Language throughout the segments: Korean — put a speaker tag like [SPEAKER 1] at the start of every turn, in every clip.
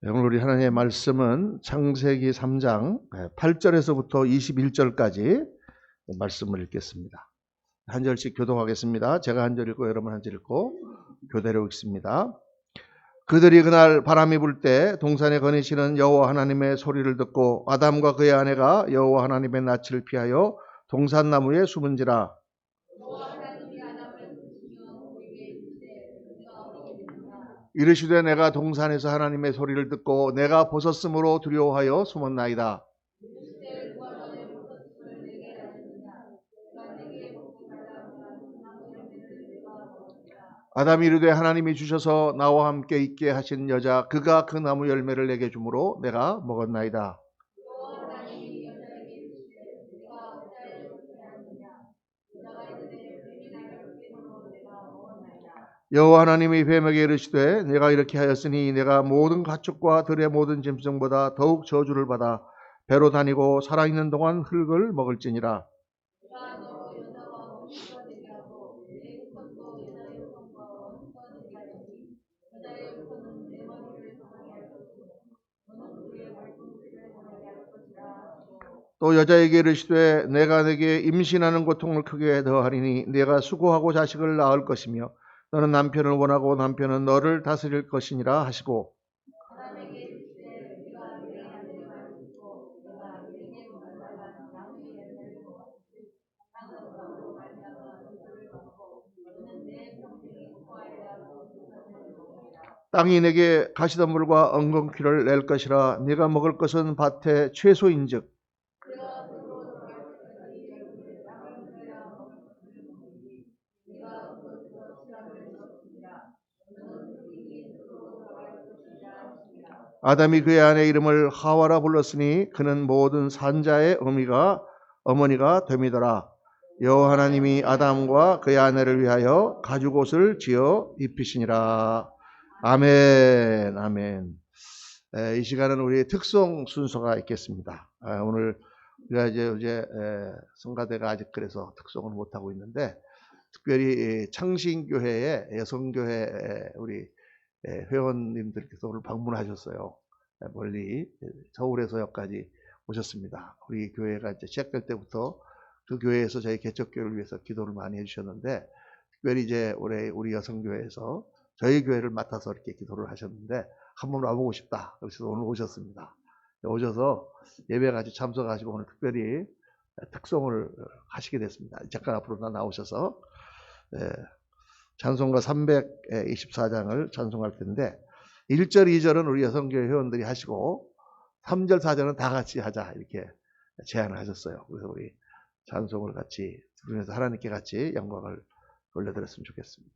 [SPEAKER 1] 오늘 우리 하나님의 말씀은 창세기 3장 8절에서부터 21절까지 말씀을 읽겠습니다. 한 절씩 교독하겠습니다. 제가 한 절 읽고 여러분 한 절 읽고 교대로 읽습니다. 그들이 그날 바람이 불 때 동산에 거니시는 여호와 하나님의 소리를 듣고 아담과 그의 아내가 여호와 하나님의 낯을 피하여 동산나무에 숨은지라. 이르시되 내가 동산에서 하나님의 소리를 듣고 내가 벗었으므로 두려워하여 숨었나이다. 아담이 이르되 하나님이 주셔서 나와 함께 있게 하신 여자 그가 그 나무 열매를 내게 주므로 내가 먹었나이다. 여호와 하나님이 뱀에게 이르시되 내가 이렇게 하였으니 내가 모든 가축과 들의 모든 짐승보다 더욱 저주를 받아 배로 다니고 살아있는 동안 흙을 먹을지니라. 또 여자에게 이르시되 내가 내게 임신하는 고통을 크게 더하리니 내가 수고하고 자식을 낳을 것이며 너는 남편을 원하고 남편은 너를 다스릴 것이니라 하시고, 땅이 내게 가시덤불과 엉겅퀴를 낼 것이라. 네가 먹을 것은 밭의 채소인즉 아담이 그의 아내 이름을 하와라 불렀으니 그는 모든 산자의 어머니가 됨이더라. 여호와 하나님이 아담과 그의 아내를 위하여 가죽옷을 지어 입히시니라. 아멘. 아멘. 이 시간은 우리의 특송 순서가 있겠습니다. 오늘 우리가 이제 성가대가 아직 그래서 특송을 못 하고 있는데, 특별히 창신교회의 여성교회 우리 회원님들께서 오늘 방문하셨어요. 멀리 서울에서 여기까지 오셨습니다. 우리 교회가 이제 시작될 때부터 그 교회에서 저희 개척교회를 위해서 기도를 많이 해주셨는데, 특별히 이제 올해 우리 여성교회에서 저희 교회를 맡아서 이렇게 기도를 하셨는데 한번 와보고 싶다. 그래서 오늘 오셨습니다. 오셔서 예배 같이 참석하시고 오늘 특별히 특송을 하시게 됐습니다. 잠깐 앞으로 나오셔서 찬송가 324장을 찬송할 텐데 1절, 2절은 우리 여성교회 회원들이 하시고 3절, 4절은 다 같이 하자 이렇게 제안을 하셨어요. 그래서 우리 찬송을 같이 부르면서 하나님께 같이 영광을 올려드렸으면 좋겠습니다.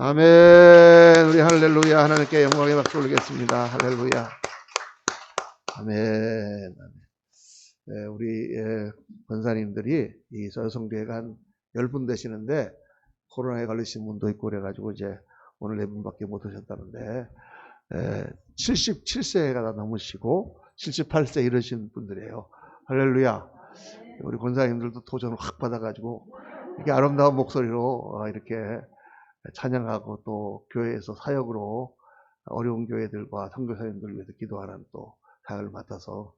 [SPEAKER 1] 아멘. 우리 할렐루야. 하나님께 영광의 박수 올리겠습니다. 할렐루야. 아멘. 네, 우리 권사님들이 이 서성교회가 한 10분 되시는데 코로나에 걸리신 분도 있고 그래가지고 이제 오늘 4분밖에 못 오셨다는데 77세가 다 넘으시고 78세 이러신 분들이에요. 할렐루야. 우리 권사님들도 도전을 확 받아가지고 이렇게 아름다운 목소리로 이렇게 찬양하고 또 교회에서 사역으로 어려운 교회들과 선교사님들을 위해서 기도하는 또 사역을 맡아서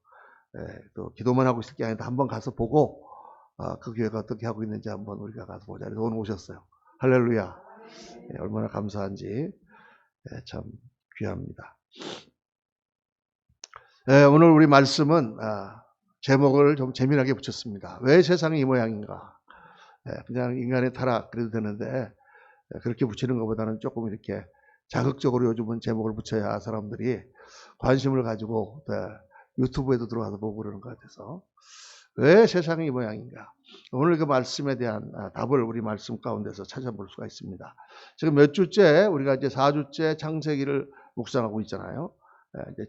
[SPEAKER 1] 또 기도만 하고 있을 게 아니라 한번 가서 보고 그 교회가 어떻게 하고 있는지 한번 우리가 가서 보자. 그래서 오늘 오셨어요. 할렐루야. 얼마나 감사한지 참 귀합니다. 오늘 우리 말씀은 제목을 좀 재미나게 붙였습니다. 왜 세상이 이 모양인가? 그냥 인간의 타락 그래도 되는데 그렇게 붙이는 것보다는 조금 이렇게 자극적으로 요즘은 제목을 붙여야 사람들이 관심을 가지고 유튜브에도 들어가서 보고 그러는 것 같아서 왜 세상이 이 모양인가? 오늘 그 말씀에 대한 답을 우리 말씀 가운데서 찾아볼 수가 있습니다. 지금 몇 주째 우리가 이제 4주째 창세기를 묵상하고 있잖아요.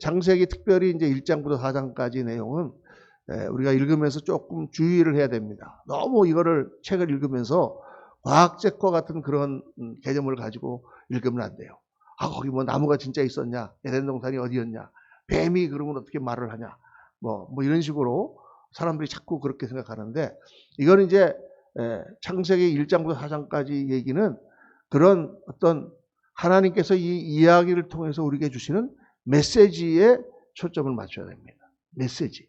[SPEAKER 1] 창세기 특별히 이제 1장부터 4장까지 내용은 우리가 읽으면서 조금 주의를 해야 됩니다. 너무 이거를 책을 읽으면서 과학책과 같은 그런 개념을 가지고 읽으면 안 돼요. 거기 뭐 나무가 진짜 있었냐? 에덴 동산이 어디였냐? 뱀이 그러면 어떻게 말을 하냐? 뭐 이런 식으로 사람들이 자꾸 그렇게 생각하는데 이거는 이제 창세기 1장부터 4장까지 얘기는 그런 어떤 하나님께서 이 이야기를 통해서 우리에게 주시는 메시지에 초점을 맞춰야 됩니다. 메시지.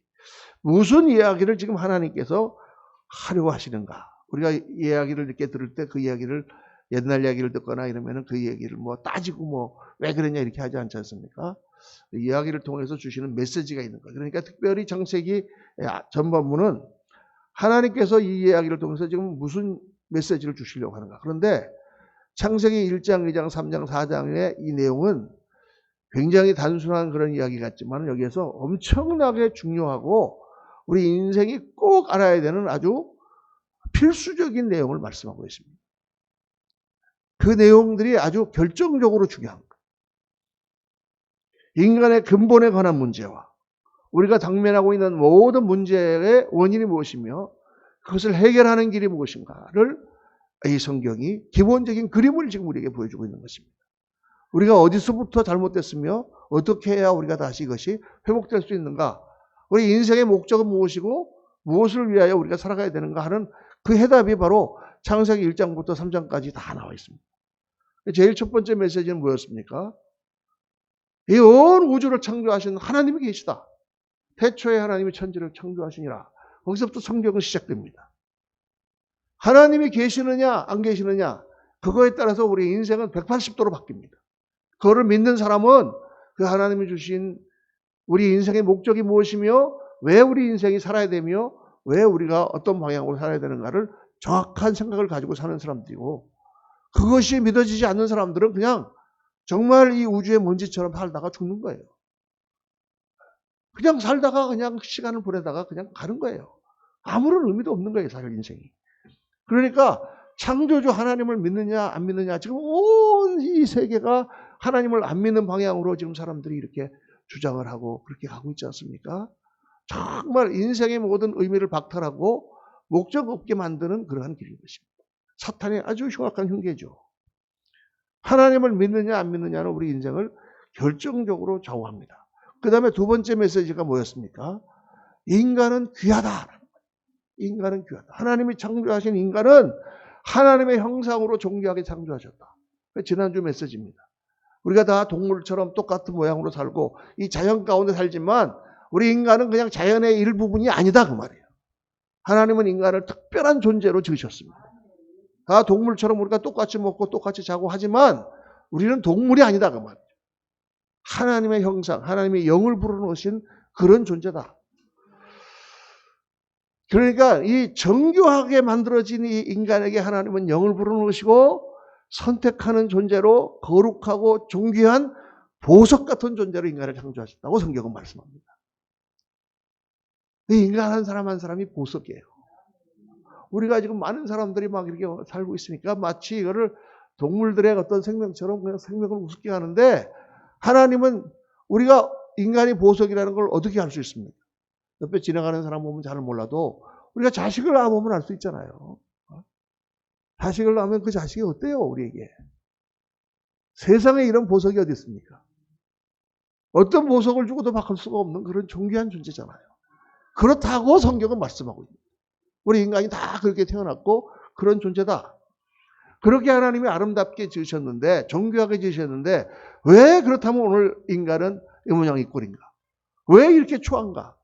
[SPEAKER 1] 무슨 이야기를 지금 하나님께서 하려고 하시는가? 우리가 이야기를 이렇게 들을 때 그 이야기를 옛날 이야기를 듣거나 이러면은 그 얘기를 뭐 따지고 뭐 왜 그랬냐 이렇게 하지 않지 않습니까? 이야기를 통해서 주시는 메시지가 있는 거예요. 그러니까 특별히 창세기 전반부는 하나님께서 이 이야기를 통해서 지금 무슨 메시지를 주시려고 하는가. 그런데 창세기 1장, 2장, 3장, 4장의 이 내용은 굉장히 단순한 그런 이야기 같지만 여기에서 엄청나게 중요하고 우리 인생이 꼭 알아야 되는 아주 필수적인 내용을 말씀하고 있습니다. 그 내용들이 아주 결정적으로 중요한 거예요. 인간의 근본에 관한 문제와 우리가 당면하고 있는 모든 문제의 원인이 무엇이며 그것을 해결하는 길이 무엇인가를 이 성경이 기본적인 그림을 지금 우리에게 보여주고 있는 것입니다. 우리가 어디서부터 잘못됐으며 어떻게 해야 우리가 다시 이것이 회복될 수 있는가? 우리 인생의 목적은 무엇이고 무엇을 위하여 우리가 살아가야 되는가 하는 그 해답이 바로 창세기 1장부터 3장까지 다 나와 있습니다. 제일 첫 번째 메시지는 뭐였습니까? 이 온 우주를 창조하신 하나님이 계시다. 태초에 하나님이 천지를 창조하시니라. 거기서부터 성경은 시작됩니다. 하나님이 계시느냐 안 계시느냐 그거에 따라서 우리 인생은 180도로 바뀝니다. 그거를 믿는 사람은 그 하나님이 주신 우리 인생의 목적이 무엇이며 왜 우리 인생이 살아야 되며 왜 우리가 어떤 방향으로 살아야 되는가를 정확한 생각을 가지고 사는 사람들이고 그것이 믿어지지 않는 사람들은 그냥 정말 이 우주의 먼지처럼 살다가 죽는 거예요. 그냥 살다가 그냥 시간을 보내다가 그냥 가는 거예요. 아무런 의미도 없는 거예요, 사실 인생이. 그러니까 창조주 하나님을 믿느냐 안 믿느냐 지금 온 이 세계가 하나님을 안 믿는 방향으로 지금 사람들이 이렇게 주장을 하고 그렇게 가고 있지 않습니까? 정말 인생의 모든 의미를 박탈하고 목적 없게 만드는 그러한 길인 것입니다. 사탄의 아주 흉악한 흉계죠. 하나님을 믿느냐 안 믿느냐는 우리 인생을 결정적으로 좌우합니다. 그 다음에 두 번째 메시지가 뭐였습니까? 인간은 귀하다. 인간은 귀하다. 하나님이 창조하신 인간은 하나님의 형상으로 존귀하게 창조하셨다. 지난주 메시지입니다. 우리가 다 동물처럼 똑같은 모양으로 살고 이 자연 가운데 살지만 우리 인간은 그냥 자연의 일부분이 아니다 그 말이에요. 하나님은 인간을 특별한 존재로 지으셨습니다. 다 동물처럼 우리가 똑같이 먹고 똑같이 자고 하지만 우리는 동물이 아니다 그 말이에요. 하나님의 형상, 하나님의 영을 불어넣으신 그런 존재다. 그러니까 이 정교하게 만들어진 이 인간에게 하나님은 영을 불어넣으시고 선택하는 존재로 거룩하고 존귀한 보석 같은 존재로 인간을 창조하셨다고 성경은 말씀합니다. 이 인간 한 사람 한 사람이 보석이에요. 우리가 지금 많은 사람들이 막 이렇게 살고 있으니까 마치 이거를 동물들의 어떤 생명처럼 그냥 생명을 우습게 하는데 하나님은 우리가 인간이 보석이라는 걸 어떻게 알 수 있습니까? 옆에 지나가는 사람 보면 잘 몰라도 우리가 자식을 낳아보면 알 수 있잖아요. 자식을 낳으면 그 자식이 어때요, 우리에게? 세상에 이런 보석이 어디 있습니까? 어떤 보석을 주고도 바꿀 수가 없는 그런 존귀한 존재잖아요. 그렇다고 성경은 말씀하고 있습니다. 우리 인간이 다 그렇게 태어났고 그런 존재다. 그렇게 하나님이 아름답게 지으셨는데, 정교하게 지으셨는데 왜 그렇다면 오늘 인간은 이 모양 이 꼴인가? 왜 이렇게 추한가?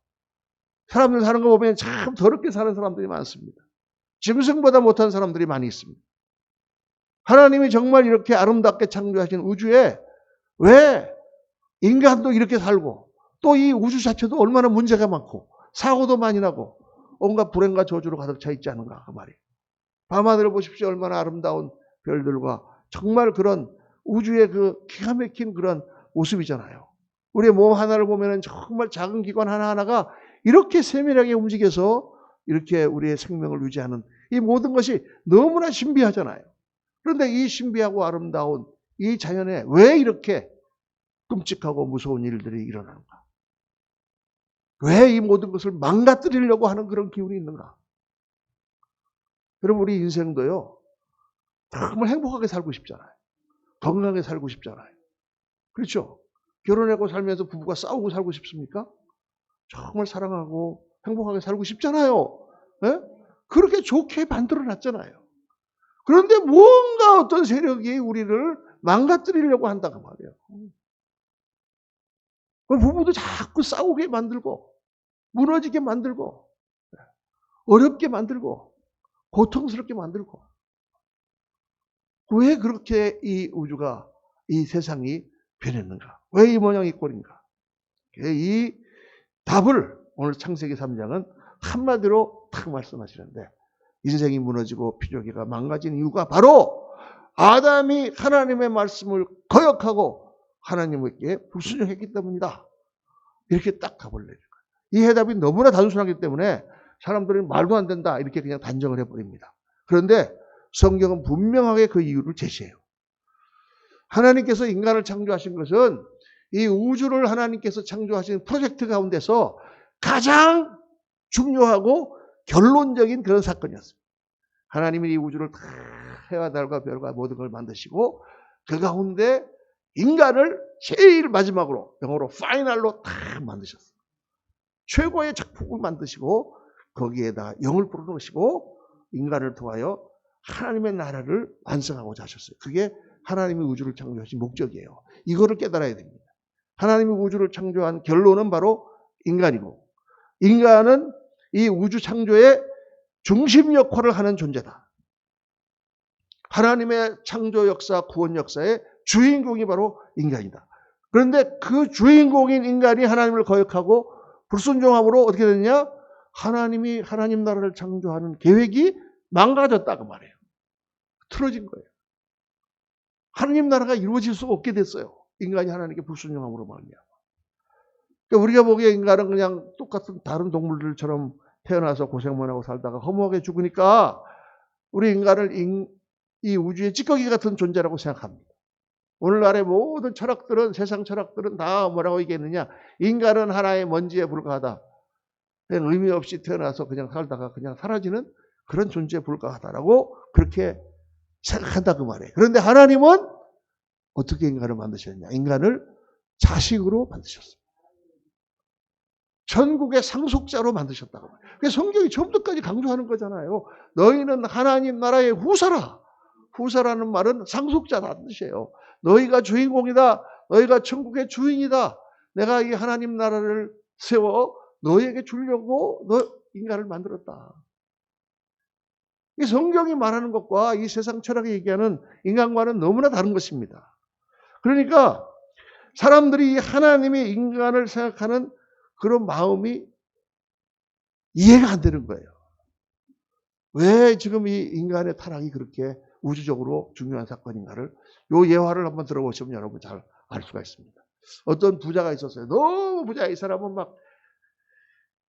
[SPEAKER 1] 사람들 사는 거 보면 참 더럽게 사는 사람들이 많습니다. 짐승보다 못한 사람들이 많이 있습니다. 하나님이 정말 이렇게 아름답게 창조하신 우주에 왜 인간도 이렇게 살고 또 이 우주 자체도 얼마나 문제가 많고 사고도 많이 나고 온갖 불행과 저주로 가득 차 있지 않은가 그 말이에요. 밤하늘을 보십시오. 얼마나 아름다운 별들과 정말 그런 우주의 그 기가 막힌 그런 모습이잖아요. 우리의 몸 하나를 보면 정말 작은 기관 하나하나가 이렇게 세밀하게 움직여서 이렇게 우리의 생명을 유지하는 이 모든 것이 너무나 신비하잖아요. 그런데 이 신비하고 아름다운 이 자연에 왜 이렇게 끔찍하고 무서운 일들이 일어나는가? 왜 이 모든 것을 망가뜨리려고 하는 그런 기운이 있는가? 여러분, 우리 인생도요, 정말 행복하게 살고 싶잖아요. 건강하게 살고 싶잖아요. 그렇죠? 결혼하고 살면서 부부가 싸우고 살고 싶습니까? 정말 사랑하고 행복하게 살고 싶잖아요. 네? 그렇게 좋게 만들어 놨잖아요. 그런데 뭔가 어떤 세력이 우리를 망가뜨리려고 한다고 말이에요. 부부도 자꾸 싸우게 만들고 무너지게 만들고 어렵게 만들고 고통스럽게 만들고 왜 그렇게 이 우주가 이 세상이 변했는가? 왜 이 모양 이 꼴인가? 이 답을 오늘 창세기 3장은 한마디로 탁 말씀하시는데 인생이 무너지고 피조계가 망가진 이유가 바로 아담이 하나님의 말씀을 거역하고 하나님께 불순종했기 때문이다. 이렇게 딱 답을 내는 거예요. 이 해답이 너무나 단순하기 때문에 사람들은 말도 안 된다 이렇게 그냥 단정을 해버립니다. 그런데 성경은 분명하게 그 이유를 제시해요. 하나님께서 인간을 창조하신 것은 이 우주를 하나님께서 창조하신 프로젝트 가운데서 가장 중요하고 결론적인 그런 사건이었습니다. 하나님이 이 우주를 다 해와 달과 별과 모든 걸 만드시고 그 가운데 인간을 제일 마지막으로 영어로 파이널로 다 만드셨어요. 최고의 작품을 만드시고 거기에다 영을 불어넣으시고 인간을 통하여 하나님의 나라를 완성하고자 하셨어요. 그게 하나님이 우주를 창조하신 목적이에요. 이거를 깨달아야 됩니다. 하나님이 우주를 창조한 결론은 바로 인간이고 인간은 이 우주 창조의 중심 역할을 하는 존재다. 하나님의 창조 역사, 구원 역사의 주인공이 바로 인간이다. 그런데 그 주인공인 인간이 하나님을 거역하고 불순종함으로 어떻게 됐냐? 하나님이 하나님 나라를 창조하는 계획이 망가졌다고 말해요. 틀어진 거예요. 하나님 나라가 이루어질 수가 없게 됐어요. 인간이 하나님께 불순종함으로 말이야. 그러니까 우리가 보기에 인간은 그냥 똑같은 다른 동물들처럼 태어나서 고생만 하고 살다가 허무하게 죽으니까 우리 인간을 이 우주의 찌꺼기 같은 존재라고 생각합니다. 오늘날의 모든 철학들은 세상 철학들은 다 뭐라고 얘기했느냐? 인간은 하나의 먼지에 불과하다. 그냥 의미 없이 태어나서 그냥 살다가 그냥 사라지는 그런 존재에 불과하다라고 그렇게 생각한다 그 말이에요. 그런데 하나님은 어떻게 인간을 만드셨냐? 인간을 자식으로 만드셨습니다. 천국의 상속자로 만드셨다고. 그래서 성경이 처음부터까지 강조하는 거잖아요. 너희는 하나님 나라의 후사라. 후사라는 말은 상속자라는 뜻이에요. 너희가 주인공이다. 너희가 천국의 주인이다. 내가 이 하나님 나라를 세워 너희에게 주려고 인간을 만들었다. 이 성경이 말하는 것과 이 세상 철학이 얘기하는 인간과는 너무나 다른 것입니다. 그러니까 사람들이 하나님이 인간을 생각하는 그런 마음이 이해가 안 되는 거예요. 왜 지금 이 인간의 타락이 그렇게 우주적으로 중요한 사건인가를 요 예화를 한번 들어보시면 여러분 잘 알 수가 있습니다. 어떤 부자가 있었어요. 너무 부자. 이 사람은 막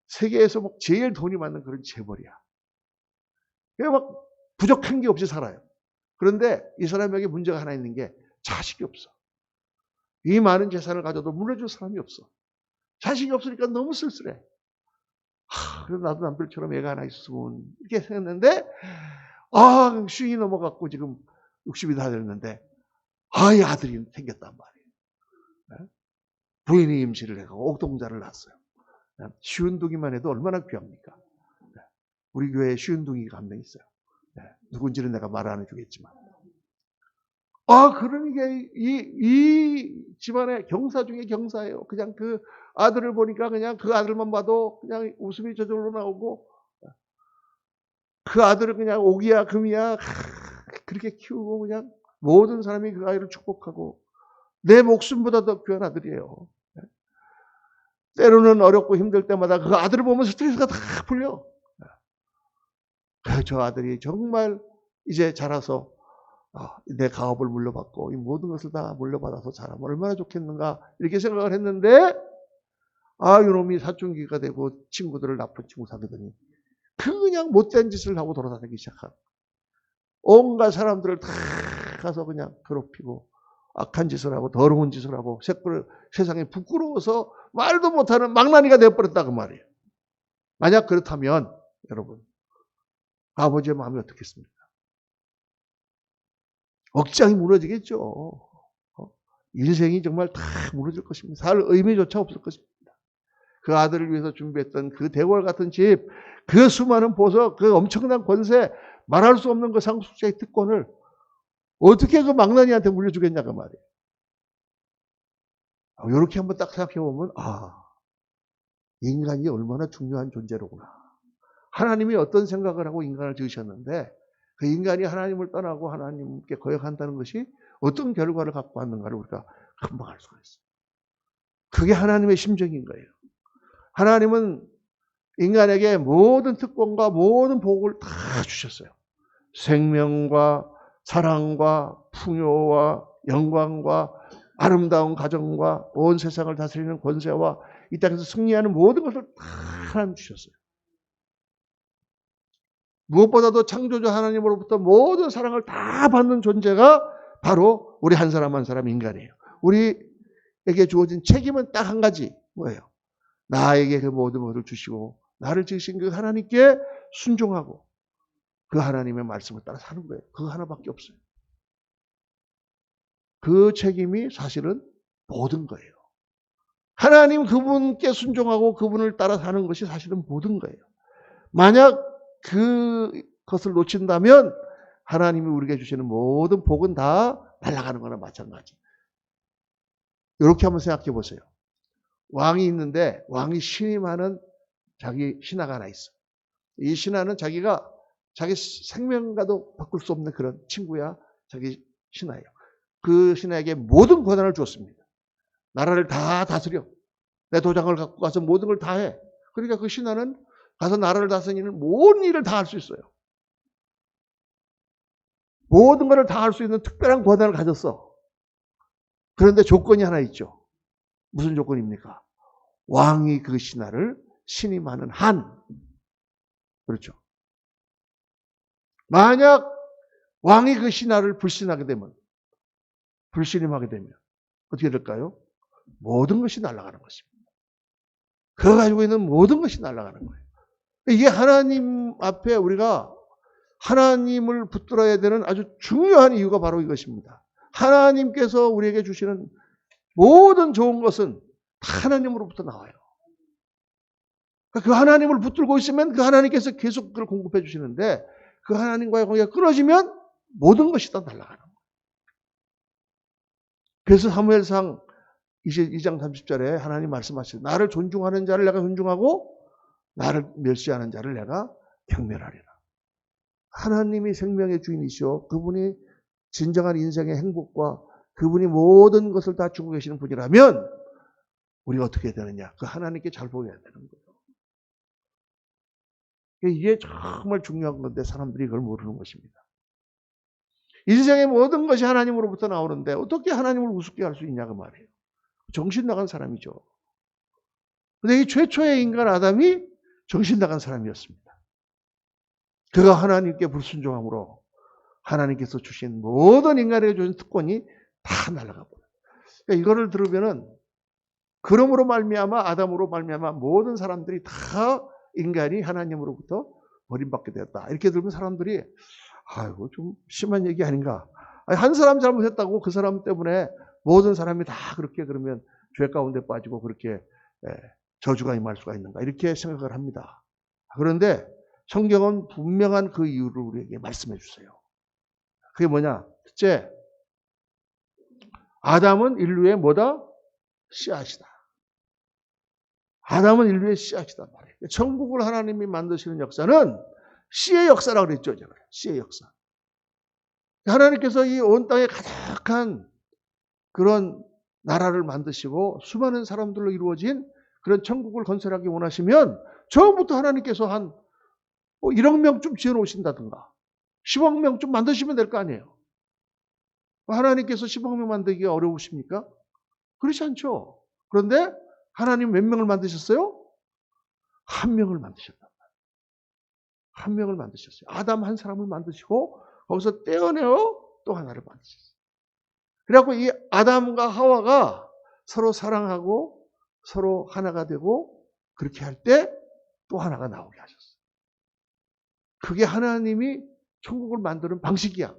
[SPEAKER 1] 세계에서 막 제일 돈이 많은 그런 재벌이야. 그냥 막 부족한 게 없이 살아요. 그런데 이 사람에게 문제가 하나 있는 게 자식이 없어. 이 많은 재산을 가져도 물려줄 사람이 없어. 자식이 없으니까 너무 쓸쓸해. 그래서 나도 남들처럼 애가 하나 있으면 이렇게 생각했는데 쉰이 넘어갔고 지금 60이 다 됐는데 이 아들이 생겼단 말이에요. 부인이 임신을 해서 옥동자를 낳았어요. 쉬운둥이만 해도 얼마나 귀합니까? 우리 교회에 쉬운둥이가 한 명 있어요. 누군지는 내가 말 안 해주겠지만. 그러니까 이 집안의 경사 중에 경사예요. 그냥 그 아들을 보니까 그냥 그 아들만 봐도 그냥 웃음이 저절로 나오고, 그 아들을 그냥 옥이야 금이야 그렇게 키우고 그냥 모든 사람이 그 아이를 축복하고, 내 목숨보다 더 귀한 아들이에요. 때로는 어렵고 힘들 때마다 그 아들을 보면 스트레스가 다 풀려. 저 아들이 정말 이제 자라서 내 가업을 물려받고 이 모든 것을 다 물려받아서 자라면 얼마나 좋겠는가 이렇게 생각을 했는데, 이놈이 사춘기가 되고 친구들을 나쁜 친구 사귀더니 그냥 못된 짓을 하고 돌아다니기 시작하고, 온갖 사람들을 다 가서 그냥 괴롭히고 악한 짓을 하고 더러운 짓을 하고 세상에 부끄러워서 말도 못하는 망나니가 되어버렸다 그 말이에요. 만약 그렇다면 여러분, 아버지의 마음이 어떻겠습니까? 억장이 무너지겠죠. 인생이 정말 다 무너질 것입니다. 살 의미조차 없을 것입니다. 그 아들을 위해서 준비했던 그 대궐 같은 집, 그 수많은 보석, 그 엄청난 권세, 말할 수 없는 그 상속자의 특권을 어떻게 그 망나니한테 물려주겠냐 그 말이에요. 이렇게 한번 딱 생각해 보면 인간이 얼마나 중요한 존재로구나. 하나님이 어떤 생각을 하고 인간을 지으셨는데 그 인간이 하나님을 떠나고 하나님께 거역한다는 것이 어떤 결과를 갖고 왔는가를 우리가 금방 알 수가 있어요. 그게 하나님의 심정인 거예요. 하나님은 인간에게 모든 특권과 모든 복을 다 주셨어요. 생명과 사랑과 풍요와 영광과 아름다운 가정과 온 세상을 다스리는 권세와 이 땅에서 승리하는 모든 것을 다 하나님 주셨어요. 무엇보다도 창조주 하나님으로부터 모든 사랑을 다 받는 존재가 바로 우리 한 사람 한 사람 인간이에요. 우리에게 주어진 책임은 딱 한 가지, 뭐예요? 나에게 그 모든 것을 주시고 나를 지으신 그 하나님께 순종하고 그 하나님의 말씀을 따라 사는 거예요. 그거 하나밖에 없어요. 그 책임이 사실은 모든 거예요. 하나님 그분께 순종하고 그분을 따라 사는 것이 사실은 모든 거예요. 만약 그것을 놓친다면 하나님이 우리에게 주시는 모든 복은 다 날아가는 거나 마찬가지. 이렇게 한번 생각해 보세요. 왕이 있는데 왕이 신임하는 자기 신하가 하나 있어. 이 신하는 자기가 자기 생명과도 바꿀 수 없는 그런 친구야. 자기 신하예요. 그 신하에게 모든 권한을 주었습니다. 나라를 다 다스려. 내 도장을 갖고 가서 모든 걸 다 해. 그러니까 그 신하는 가서 나라를 다스리는 모든 일을 다 할 수 있어요. 모든 것을 다 할 수 있는 특별한 권한을 가졌어. 그런데 조건이 하나 있죠. 무슨 조건입니까? 왕이 그 신하를 신임하는 한. 그렇죠. 만약 왕이 그 신하를 불신하게 되면, 불신임하게 되면 어떻게 될까요? 모든 것이 날아가는 것입니다. 그가 가지고 있는 모든 것이 날아가는 거예요. 이게 하나님 앞에 우리가 하나님을 붙들어야 되는 아주 중요한 이유가 바로 이것입니다. 하나님께서 우리에게 주시는 모든 좋은 것은 다 하나님으로부터 나와요. 그 하나님을 붙들고 있으면 그 하나님께서 계속 그걸 공급해 주시는데 그 하나님과의 관계가 끊어지면 모든 것이 다 날아가는 거예요. 그래서 사무엘상 22장 30절에 하나님 말씀하시죠. 나를 존중하는 자를 내가 존중하고 나를 멸시하는 자를 내가 경멸하리라. 하나님이 생명의 주인이시오. 그분이 진정한 인생의 행복과 그분이 모든 것을 다 주고 계시는 분이라면 우리가 어떻게 해야 되느냐? 그 하나님께 잘 보여야 되는 거예요. 이게 정말 중요한 건데 사람들이 그걸 모르는 것입니다. 인생의 모든 것이 하나님으로부터 나오는데 어떻게 하나님을 우습게 할 수 있냐 그 말이에요. 정신 나간 사람이죠. 근데 이 최초의 인간 아담이 정신 나간 사람이었습니다. 그가 하나님께 불순종함으로 하나님께서 주신 모든 인간에게 주신 특권이 다 날아가 버려요. 그러니까 이거를 들으면은 그러므로 말미암아 아담으로 말미암아 모든 사람들이 다 인간이 하나님으로부터 버림받게 되었다. 이렇게 들으면 사람들이 아이고 좀 심한 얘기 아닌가. 아니, 한 사람 잘못했다고 그 사람 때문에 모든 사람이 다 그렇게 그러면 죄 가운데 빠지고 그렇게 저주가 임할 수가 있는가 이렇게 생각을 합니다. 그런데 성경은 분명한 그 이유를 우리에게 말씀해 주세요. 그게 뭐냐? 첫째, 아담은 인류의 뭐다? 씨앗이다. 아담은 인류의 씨앗이다 말이에요. 천국을 하나님이 만드시는 역사는 씨의 역사라고 그랬죠. 제가. 씨의 역사. 하나님께서 이 온 땅에 가득한 그런 나라를 만드시고 수많은 사람들로 이루어진 그런 천국을 건설하기 원하시면 처음부터 하나님께서 한 1억 명쯤 지어놓으신다든가 10억 명쯤 만드시면 될 거 아니에요. 하나님께서 10억 명 만들기가 어려우십니까? 그렇지 않죠. 그런데 하나님 몇 명을 만드셨어요? 한 명을 만드셨단 말이에요. 한 명을 만드셨어요. 아담 한 사람을 만드시고 거기서 떼어내어 또 하나를 만드셨어요. 그래갖고 이 아담과 하와가 서로 사랑하고 서로 하나가 되고 그렇게 할 때 또 하나가 나오게 하셨어요. 그게 하나님이 천국을 만드는 방식이야.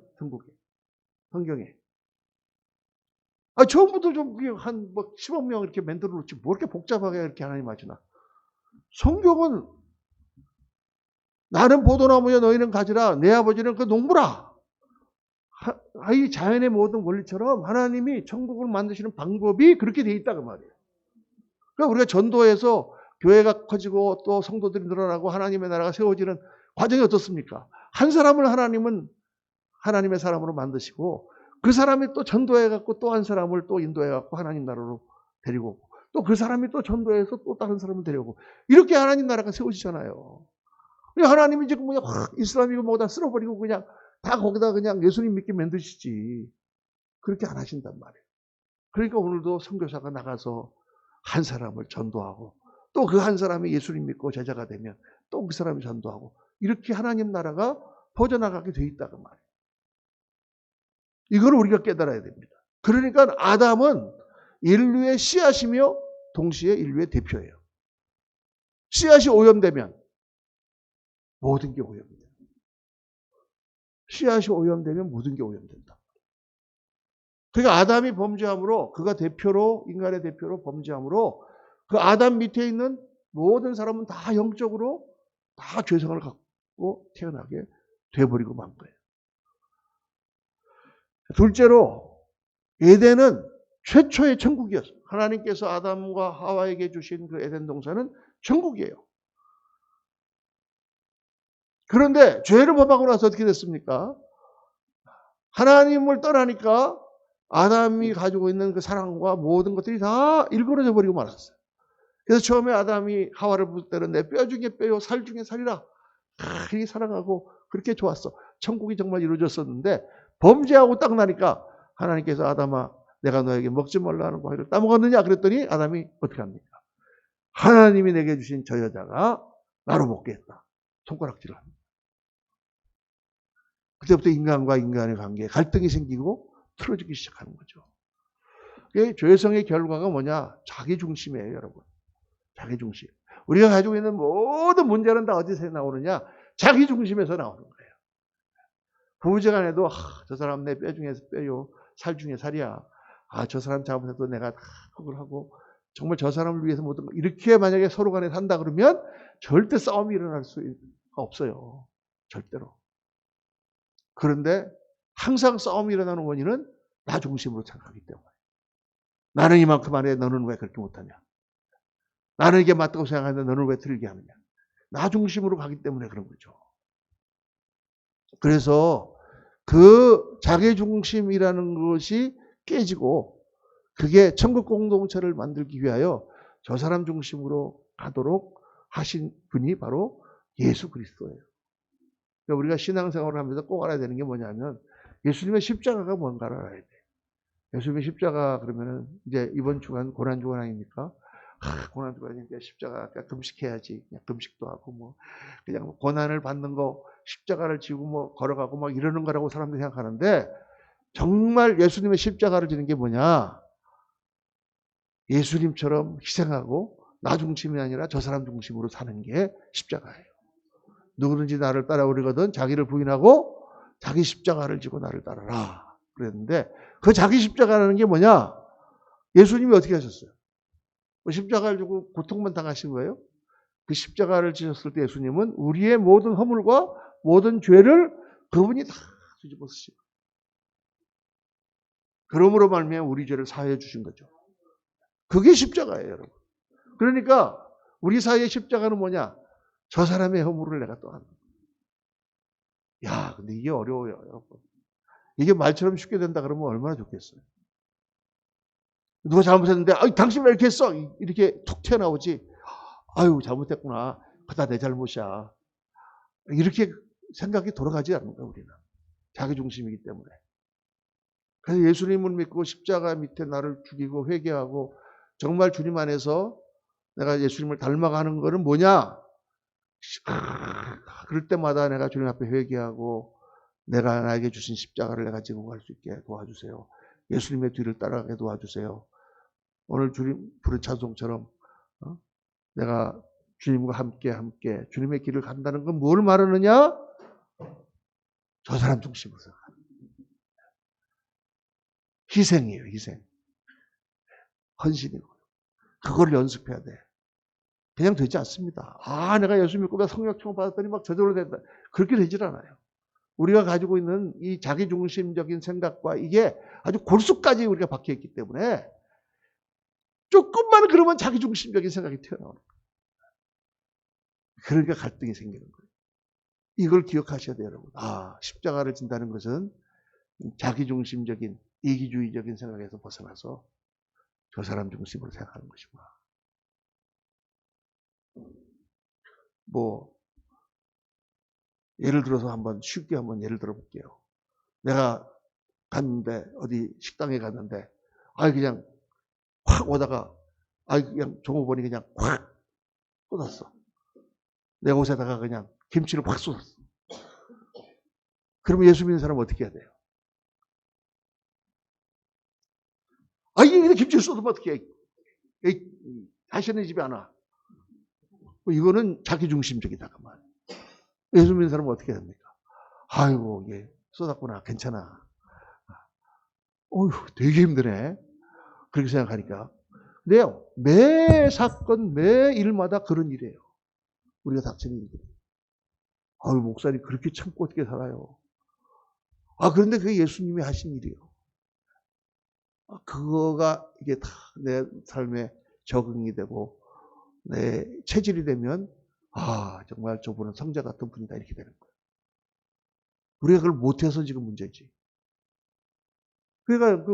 [SPEAKER 1] 성경에. 처음부터 좀 한 10억 명 이렇게 만들어 놓지 뭐 이렇게 복잡하게 이렇게 하나님 하시나. 성경은 나는 포도나무여 너희는 가지라 내 아버지는 그 농부라. 이 자연의 모든 원리처럼 하나님이 천국을 만드시는 방법이 그렇게 돼 있다 그 말이에요. 그러니까 우리가 전도해서 교회가 커지고 또 성도들이 늘어나고 하나님의 나라가 세워지는 과정이 어떻습니까? 한 사람을 하나님은 하나님의 사람으로 만드시고 그 사람이 또 전도해갖고 또 한 사람을 또 인도해갖고 하나님 나라로 데리고 오고 또 그 사람이 또 전도해서 또 다른 사람을 데려오고 이렇게 하나님 나라가 세워지잖아요. 하나님이 지금 그냥 이슬람이고 뭐다 쓸어버리고 그냥 다 거기다 그냥 예수님 믿게 만드시지. 그렇게 안 하신단 말이에요. 그러니까 오늘도 선교사가 나가서 한 사람을 전도하고 또 그 한 사람이 예수님 믿고 제자가 되면 또 그 사람이 전도하고 이렇게 하나님 나라가 퍼져나가게 돼 있다고 말이에요. 이걸 우리가 깨달아야 됩니다. 그러니까 아담은 인류의 씨앗이며 동시에 인류의 대표예요. 씨앗이 오염되면 모든 게 오염돼요. 씨앗이 오염되면 모든 게 오염된다. 그러니까 아담이 범죄함으로 그가 대표로 인간의 대표로 범죄함으로 그 아담 밑에 있는 모든 사람은 다 영적으로 다 죄성을 갖고 태어나게 돼버리고 만 거예요. 둘째로 에덴은 최초의 천국이었어요. 하나님께서 아담과 하와에게 주신 그 에덴 동산은 천국이에요. 그런데 죄를 범하고 나서 어떻게 됐습니까? 하나님을 떠나니까 아담이 가지고 있는 그 사랑과 모든 것들이 다 일그러져 버리고 말았어요. 그래서 처음에 아담이 하와를 부를 때는 내 뼈 중에 뼈요 살 중에 살이라 그렇게 사랑하고 그렇게 좋았어. 천국이 정말 이루어졌었는데 범죄하고 딱 나니까 하나님께서 아담아 내가 너에게 먹지 말라 하는 과일을 따먹었느냐 그랬더니 아담이 어떻게 합니까? 하나님이 내게 주신 저 여자가 나로 먹게 했다. 손가락질을 합니다. 그때부터 인간과 인간의 관계에 갈등이 생기고 틀어지기 시작하는 거죠. 죄성의 결과가 뭐냐? 자기중심이에요, 여러분. 자기중심. 우리가 가지고 있는 모든 문제는 다 어디서 나오느냐? 자기중심에서 나오는 거예요. 부부지간에도 저 사람 내 뼈 중에서 뼈요, 살 중에 살이야. 저 사람 잘못해도 내가 다 그걸 하고 정말 저 사람을 위해서 모든 거 이렇게 만약에 서로 간에 산다 그러면 절대 싸움이 일어날 수가 없어요. 절대로. 그런데 항상 싸움이 일어나는 원인은 나 중심으로 생각하기 때문에. 나는 이만큼 하네 너는 왜 그렇게 못하냐. 나는 이게 맞다고 생각하는데 너는 왜 틀리게 하느냐. 나 중심으로 가기 때문에 그런 거죠. 그래서 그 자기중심이라는 것이 깨지고 그게 천국 공동체를 만들기 위하여 저 사람 중심으로 가도록 하신 분이 바로 예수 그리스도예요. 그러니까 우리가 신앙생활을 하면서 꼭 알아야 되는 게 뭐냐면 예수님의 십자가가 뭔가를 알아야 돼요. 예수님의 십자가 그러면은 이제 이번 주간 고난주간 아닙니까? 고난주간이니까 십자가 금식해야지. 그냥 금식도 하고 뭐 그냥 고난을 받는 거 십자가를 지고 뭐 걸어가고 막 이러는 거라고 사람들이 생각하는데 정말 예수님의 십자가를 지는 게 뭐냐? 예수님처럼 희생하고 나 중심이 아니라 저 사람 중심으로 사는 게 십자가예요. 누구든지 나를 따라오려거든 자기를 부인하고 자기 십자가를 지고 나를 따르라 그랬는데 그 자기 십자가라는 게 뭐냐? 예수님이 어떻게 하셨어요? 십자가를 지고 고통만 당하신 거예요? 그 십자가를 지셨을 때 예수님은 우리의 모든 허물과 모든 죄를 그분이 다 뒤집어 쓰시고 그러므로 말미암아 우리 죄를 사하여 주신 거죠. 그게 십자가예요, 여러분. 그러니까 우리 사이의 십자가는 뭐냐? 저 사람의 허물을 내가 또 하는 거예요. 야, 근데 이게 어려워요, 여러분. 이게 말처럼 쉽게 된다 그러면 얼마나 좋겠어요. 누가 잘못했는데 당신 왜 이렇게 했어? 이렇게 툭 튀어나오지. 아유 잘못했구나. 그다 내 잘못이야. 이렇게 생각이 돌아가지 않는다 우리는. 자기 중심이기 때문에. 그래서 예수님을 믿고 십자가 밑에 나를 죽이고 회개하고 정말 주님 안에서 내가 예수님을 닮아가는 거는 뭐냐? 그럴 때마다 내가 주님 앞에 회개하고 내가 나에게 주신 십자가를 내가 지고 갈 수 있게 도와주세요. 예수님의 뒤를 따라가게 도와주세요. 오늘 주님 부른 찬송처럼 내가 주님과 함께 주님의 길을 간다는 건 뭘 말하느냐? 저 사람 중심으로 생각하는 희생이에요. 희생. 헌신이고. 그걸 연습해야 돼. 그냥 되지 않습니다. 내가 예수 믿고 성령 충만 받았더니 막 저절로 된다. 그렇게 되질 않아요. 우리가 가지고 있는 이 자기중심적인 생각과 이게 아주 골수까지 우리가 박혀있기 때문에 조금만 그러면 자기중심적인 생각이 튀어나오는 거예요. 그러니까 갈등이 생기는 거예요. 이걸 기억하셔야 돼요, 여러분. 십자가를 진다는 것은 자기중심적인 이기주의적인 생각에서 벗어나서 저 사람 중심으로 생각하는 것이구나. 예를 들어서 쉽게 예를 들어 볼게요. 내가 갔는데, 어디 식당에 갔는데, 그냥 확 오다가, 그냥 종업원이 그냥 확 쏟았어. 내 옷에다가 그냥 김치를 확 쏟았어. 그러면 예수 믿는 사람은 어떻게 해야 돼요? 이게 김치를 쏟으면 어떻게 해? 다시는 집에 안 와. 이거는 자기중심적이다. 그 말. 예수 믿는 사람은 어떻게 해야 됩니까? 아이고, 이게 쏟았구나. 괜찮아. 되게 힘드네. 그렇게 생각하니까. 근데요, 매 사건, 매 일마다 그런 일이에요. 우리가 닥치는 일들이. 목사님 그렇게 참고 어떻게 살아요? 그런데 그게 예수님이 하신 일이에요. 그거가 이게 다 내 삶에 적응이 되고 내 체질이 되면 정말 저분은 성자 같은 분이다 이렇게 되는 거예요. 우리가 그걸 못해서 지금 문제지. 그러니까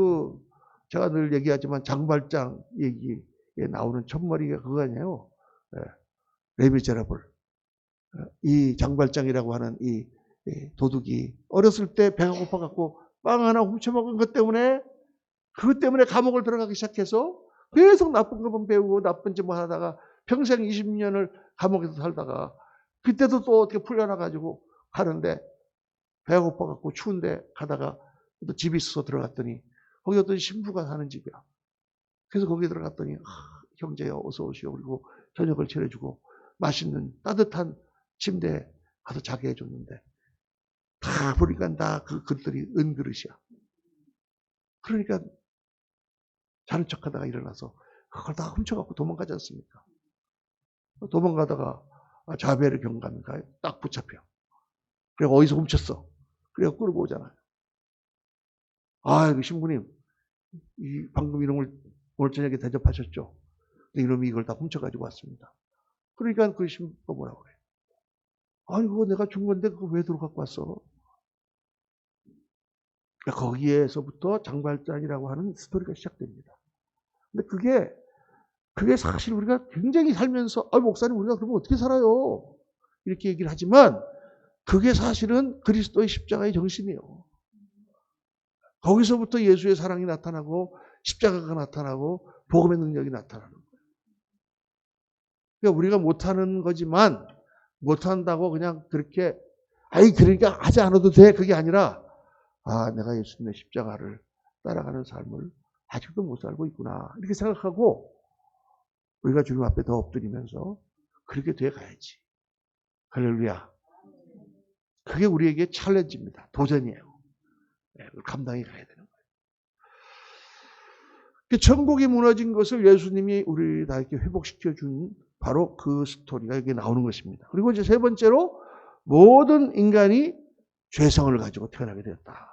[SPEAKER 1] 제가 늘 얘기하지만 장발장 얘기에 나오는 첫머리가 그거 아니에요. 레미제라블. 이 장발장이라고 하는 이 도둑이 어렸을 때 배가 고파갖고 빵 하나 훔쳐먹은 것 때문에 그것 때문에 감옥을 들어가기 시작해서 계속 나쁜 것만 배우고 나쁜 짓만 하다가 평생 20년을 감옥에서 살다가 그때도 또 어떻게 풀려나가지고 가는데 배가 고파갖고 추운데 가다가 또 집이 있어서 들어갔더니 거기 어떤 신부가 사는 집이야. 그래서 거기 들어갔더니 형제여 어서 오시오. 그리고 저녁을 차려주고 맛있는 따뜻한 침대에 가서 자게 해줬는데 다 보니까 다 그 그릇들이 은그릇이야. 그러니까 자는 척하다가 일어나서 그걸 다 훔쳐갖고 도망가지 않습니까? 도망가다가 자베르 경감인가 딱 붙잡혀. 그래서 어디서 훔쳤어? 그래서 끌고 오잖아요. 신부님 방금 이놈을 오늘 저녁에 대접하셨죠? 이놈이 이걸 다 훔쳐가지고 왔습니다. 그러니까 그 신부가 뭐라고 그래요? 그거 내가 준 건데 그거 왜 들어갖고 왔어? 거기에서부터 장발장이라고 하는 스토리가 시작됩니다. 근데 그게 사실 우리가 굉장히 살면서 목사님 우리가 그러면 어떻게 살아요? 이렇게 얘기를 하지만 그게 사실은 그리스도의 십자가의 정신이에요. 거기서부터 예수의 사랑이 나타나고 십자가가 나타나고 복음의 능력이 나타나는 거예요. 그러니까 우리가 못하는 거지만 못한다고 그냥 그렇게 아이, 그러니까 하지 않아도 돼. 그게 아니라, 아, 내가 예수님의 십자가를 따라가는 삶을 아직도 못 살고 있구나. 이렇게 생각하고 우리가 주님 앞에 더 엎드리면서 그렇게 돼 가야지. 할렐루야. 그게 우리에게 챌린지입니다. 도전이에요. 네, 감당해 가야 되는 거예요. 천국이 무너진 것을 예수님이 우리 다 이렇게 회복시켜 준 바로 그 스토리가 여기 나오는 것입니다. 그리고 이제 세 번째로 모든 인간이 죄성을 가지고 태어나게 되었다.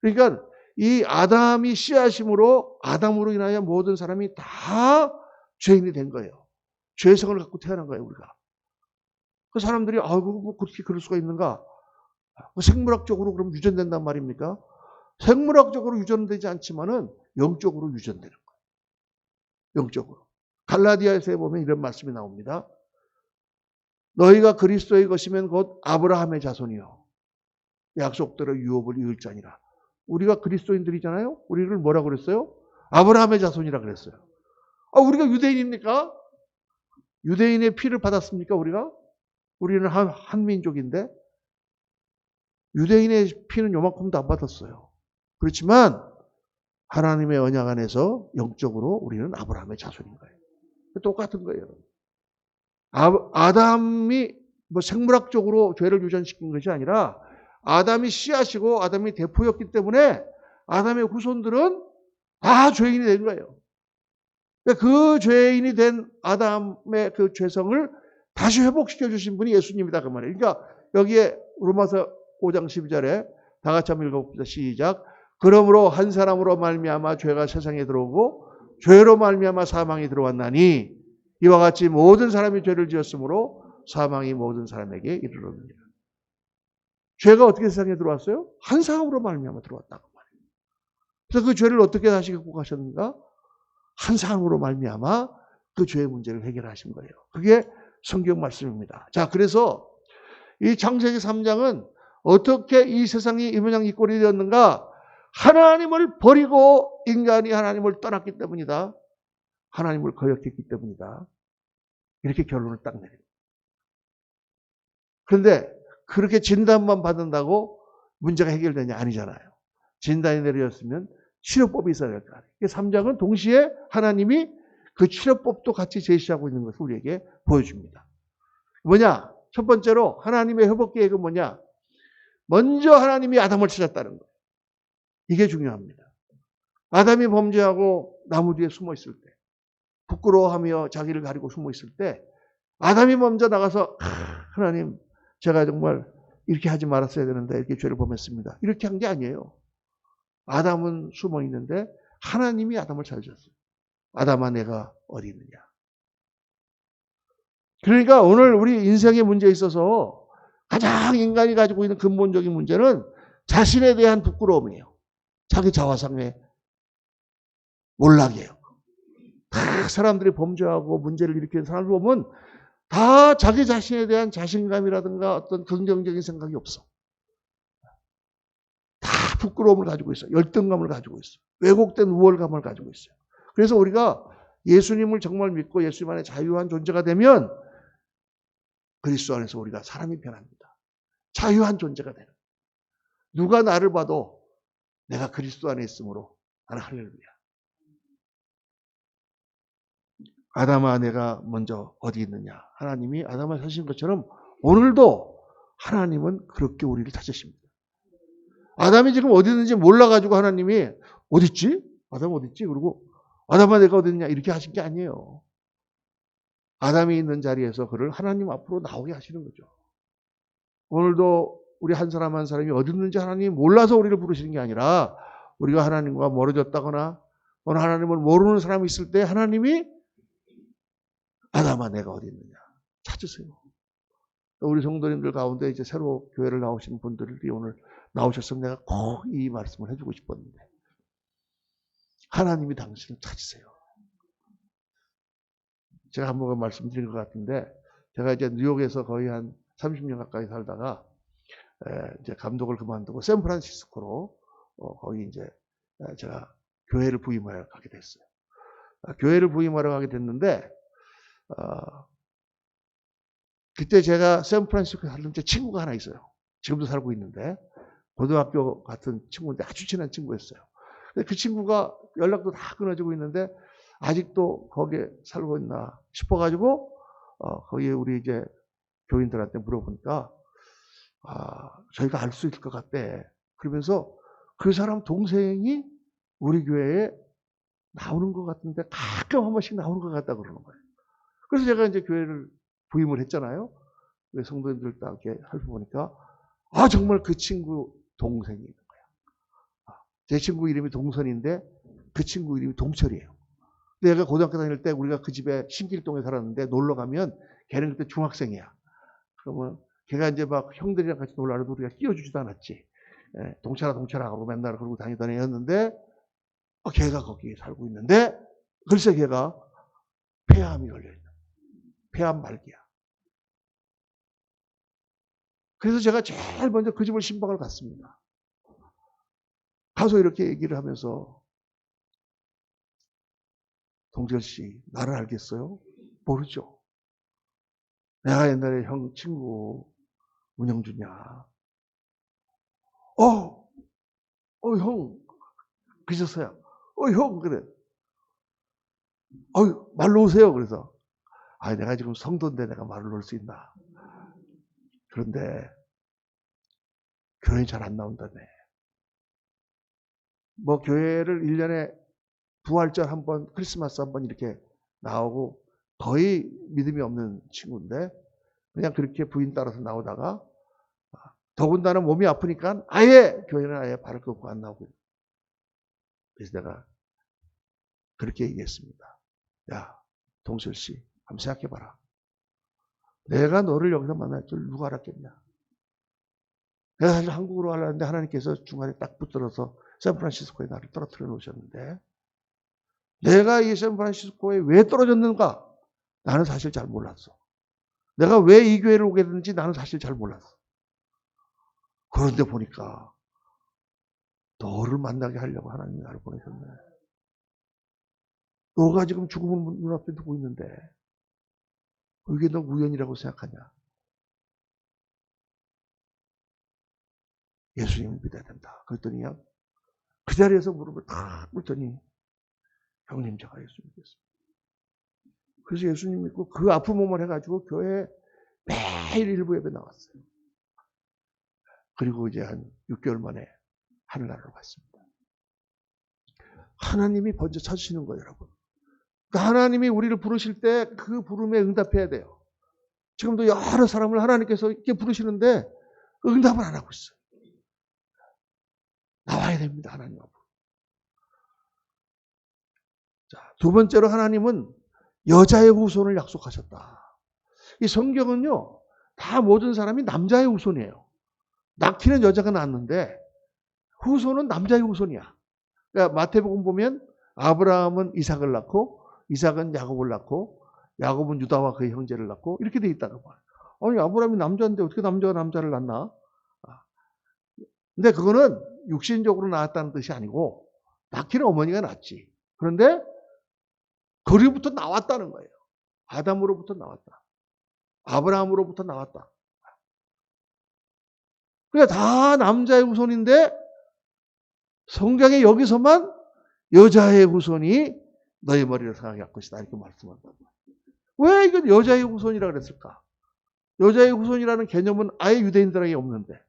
[SPEAKER 1] 그러니까 이 아담이 씨앗임으로 아담으로 인하여 모든 사람이 다 죄인이 된 거예요. 죄성을 갖고 태어난 거예요, 우리가. 그 사람들이 아이고 뭐 그렇게 그럴 수가 있는가? 생물학적으로 그럼 유전된단 말입니까? 생물학적으로 유전되지 않지만은 영적으로 유전되는 거예요. 영적으로. 갈라디아서에 보면 이런 말씀이 나옵니다. 너희가 그리스도의 것이면 곧 아브라함의 자손이요. 약속대로 유업을 이을 자니라. 우리가 그리스도인들이잖아요. 우리를 뭐라고 그랬어요? 아브라함의 자손이라 그랬어요. 아, 우리가 유대인입니까? 유대인의 피를 받았습니까, 우리가? 우리는 한 민족인데 유대인의 피는 요만큼도 안 받았어요. 그렇지만 하나님의 언약 안에서 영적으로 우리는 아브라함의 자손인 거예요. 똑같은 거예요. 아담이 뭐 생물학적으로 죄를 유전시킨 것이 아니라 아담이 씨앗이고 아담이 대포였기 때문에 아담의 후손들은 다 죄인이 된 거예요. 그 죄인이 된 아담의 그 죄성을 다시 회복시켜 주신 분이 예수님이다 그 말이에요. 그러니까 여기에 로마서 5장 12절에 다 같이 한번 읽어봅시다. 시작. 그러므로 한 사람으로 말미암아 죄가 세상에 들어오고 죄로 말미암아 사망이 들어왔나니 이와 같이 모든 사람이 죄를 지었으므로 사망이 모든 사람에게 이르렀느니라. 죄가 어떻게 세상에 들어왔어요? 한 사람으로 말미암아 들어왔다고 말이에요. 그래서 그 죄를 어떻게 다시 갖고 가셨는가? 한 사람으로 말미암아 그 죄의 문제를 해결하신 거예요. 그게 성경 말씀입니다. 자, 그래서 이 창세기 3장은 어떻게 이 세상이 이 모양 이 꼴이 되었는가? 하나님을 버리고 인간이 하나님을 떠났기 때문이다. 하나님을 거역했기 때문이다. 이렇게 결론을 딱 내립니다. 그런데 그렇게 진단만 받는다고 문제가 해결되냐? 아니잖아요. 진단이 내려졌으면 치료법이 있어야 될 거 아니에요. 3장은 동시에 하나님이 그 치료법도 같이 제시하고 있는 것을 우리에게 보여줍니다. 뭐냐? 첫 번째로 하나님의 회복 계획은 뭐냐? 먼저 하나님이 아담을 찾았다는 거예요. 이게 중요합니다. 아담이 범죄하고 나무 뒤에 숨어 있을 때, 부끄러워하며 자기를 가리고 숨어 있을 때 아담이 먼저 나가서 하나님 제가 정말 이렇게 하지 말았어야 되는데 이렇게 죄를 범했습니다. 이렇게 한 게 아니에요. 아담은 숨어 있는데 하나님이 아담을 찾으셨어요. 아담아 내가 어디 있느냐. 그러니까 오늘 우리 인생의 문제에 있어서 가장 인간이 가지고 있는 근본적인 문제는 자신에 대한 부끄러움이에요. 자기 자화상의 몰락이에요. 다 사람들이 범죄하고 문제를 일으키는 사람을 보면 다 자기 자신에 대한 자신감이라든가 어떤 긍정적인 생각이 없어. 다 부끄러움을 가지고 있어요. 열등감을 가지고 있어요. 왜곡된 우월감을 가지고 있어요. 그래서 우리가 예수님을 정말 믿고 예수님 안에 자유한 존재가 되면 그리스도 안에서 우리가 사람이 변합니다. 자유한 존재가 되는. 누가 나를 봐도 내가 그리스도 안에 있으므로 나는 할렐루야. 아담아 내가 먼저 어디 있느냐. 하나님이 아담을 찾으신 것처럼 오늘도 하나님은 그렇게 우리를 찾으십니다. 아담이 지금 어디 있는지 몰라가지고 하나님이 어디 있지? 아담 어디 있지? 그리고 아담아 내가 어디 있느냐 이렇게 하신 게 아니에요. 아담이 있는 자리에서 그를 하나님 앞으로 나오게 하시는 거죠. 오늘도 우리 한 사람 한 사람이 어디 있는지 하나님이 몰라서 우리를 부르시는 게 아니라 우리가 하나님과 멀어졌다거나 오늘 하나님을 모르는 사람이 있을 때 하나님이 아담아 내가 어디 있느냐 찾으세요. 우리 성도님들 가운데 이제 새로 교회를 나오신 분들이 오늘 나오셨으면 내가 꼭 이 말씀을 해주고 싶었는데 하나님이 당신을 찾으세요. 제가 한 번 말씀드린 것 같은데 제가 이제 뉴욕에서 거의 한 30년 가까이 살다가 이제 감독을 그만두고 샌프란시스코로 거기 이제 제가 교회를 부임하러 가게 됐어요. 교회를 부임하러 가게 됐는데 그때 제가 샌프란시스코에 살던 제 친구가 하나 있어요. 지금도 살고 있는데 고등학교 같은 친구인데 아주 친한 친구였어요. 근데 그 친구가 연락도 다 끊어지고 있는데 아직도 거기에 살고 있나 싶어가지고 거기에 우리 이제 교인들한테 물어보니까 저희가 알 수 있을 것 같대. 그러면서 그 사람 동생이 우리 교회에 나오는 것 같은데 가끔 한 번씩 나오는 것 같다 그러는 거예요. 그래서 제가 이제 교회를 부임을 했잖아요. 성도님들 다 이렇게 살펴보니까 정말 그 친구 동생이 있는 거야. 제 친구 이름이 동선인데 그 친구 이름이 동철이에요. 내가 고등학교 다닐 때 우리가 그 집에 신길동에 살았는데 놀러 가면 걔는 그때 중학생이야. 그러면 걔가 이제 막 형들이랑 같이 놀라도 우리가 끼워주지도 않았지. 동철아 하고 맨날 그러고 다니던 애였는데 걔가 거기에 살고 있는데 글쎄 걔가 폐암이 걸려있는 폐암 말기야. 그래서 제가 제일 먼저 그 집을 신방을 갔습니다. 가서 이렇게 얘기를 하면서 동철 씨 나를 알겠어요? 모르죠. 내가 옛날에 형 친구 문영준이야. 형 그러셨어요. 형 그래. 말로 오세요. 그래서 내가 지금 성도인데 내가 말을 놓을 수 있나. 그런데 교회 잘 안 나온다네. 뭐 교회를 1년에 부활절 한 번, 크리스마스 한 번 이렇게 나오고 거의 믿음이 없는 친구인데 그냥 그렇게 부인 따라서 나오다가 더군다나 몸이 아프니까 교회는 아예 발을 끄고 안 나오고. 그래서 내가 그렇게 얘기했습니다. 야, 동철 씨, 한번 생각해봐라. 내가 너를 여기서 만날 줄 누가 알았겠냐. 내가 사실 한국으로 하려는데 하나님께서 중간에 딱 붙들어서 샌프란시스코에 나를 떨어뜨려 놓으셨는데 내가 이 샌프란시스코에 왜 떨어졌는가? 나는 사실 잘 몰랐어. 내가 왜 이 교회를 오게 됐는지 나는 사실 잘 몰랐어. 그런데 보니까 너를 만나게 하려고 하나님이 나를 보내셨네. 너가 지금 죽음을 눈앞에 두고 있는데 이게 너 우연이라고 생각하냐? 예수님을 믿어야 된다. 그랬더니 그 자리에서 무릎을 탁 꿇더니 형님 제가 예수 믿겠습니다. 그래서 예수님 믿고 그 아픈 몸을 해가지고 교회에 매일 일부 예배 나왔어요. 그리고 이제 한 6개월 만에 하늘나라로 갔습니다. 하나님이 먼저 찾으시는 거예요, 여러분. 그러니까 하나님이 우리를 부르실 때 그 부름에 응답해야 돼요. 지금도 여러 사람을 하나님께서 이렇게 부르시는데 응답을 안 하고 있어요. 나와야 됩니다, 하나님 앞으로. 자, 두 번째로 하나님은 여자의 후손을 약속하셨다. 이 성경은요, 다 모든 사람이 남자의 후손이에요. 낳기는 여자가 낳았는데 후손은 남자의 후손이야. 그러니까 마태복음 보면 아브라함은 이삭을 낳고 이삭은 야곱을 낳고 야곱은 유다와 그의 형제를 낳고 이렇게 돼 있다고 봐요. 아니 아브라함이 남자인데 어떻게 남자가 남자를 낳나? 근데 그거는 육신적으로 낳았다는 뜻이 아니고 낳기는 어머니가 낳지. 그런데 거리부터 나왔다는 거예요. 아담으로부터 나왔다. 아브라함으로부터 나왔다. 그러니까 다 남자의 후손인데 성경에 여기서만 여자의 후손이 너의 머리를 상하게 할 것이다 이렇게 말씀한다. 왜 이건 여자의 후손이라 그랬을까? 여자의 후손이라는 개념은 아예 유대인들에게 없는데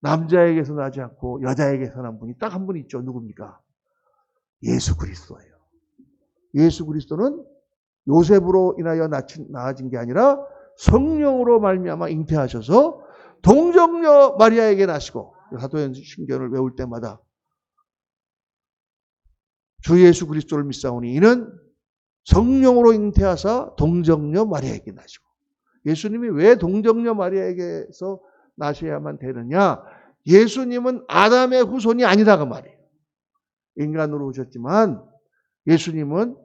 [SPEAKER 1] 남자에게서 나지 않고 여자에게서 난 분이 딱 한 분 있죠. 누굽니까? 예수 그리스도예요. 예수 그리스도는 요셉으로 인하여 낳아진 게 아니라 성령으로 말미암아 잉태하셔서 동정녀 마리아에게 나시고 사도행전을 외울 때마다 주 예수 그리스도를 믿사오니 이는 성령으로 잉태하사 동정녀 마리아에게 나시고. 예수님이 왜 동정녀 마리아에게서 나셔야만 되느냐? 예수님은 아담의 후손이 아니다 그 말이에요. 인간으로 오셨지만 예수님은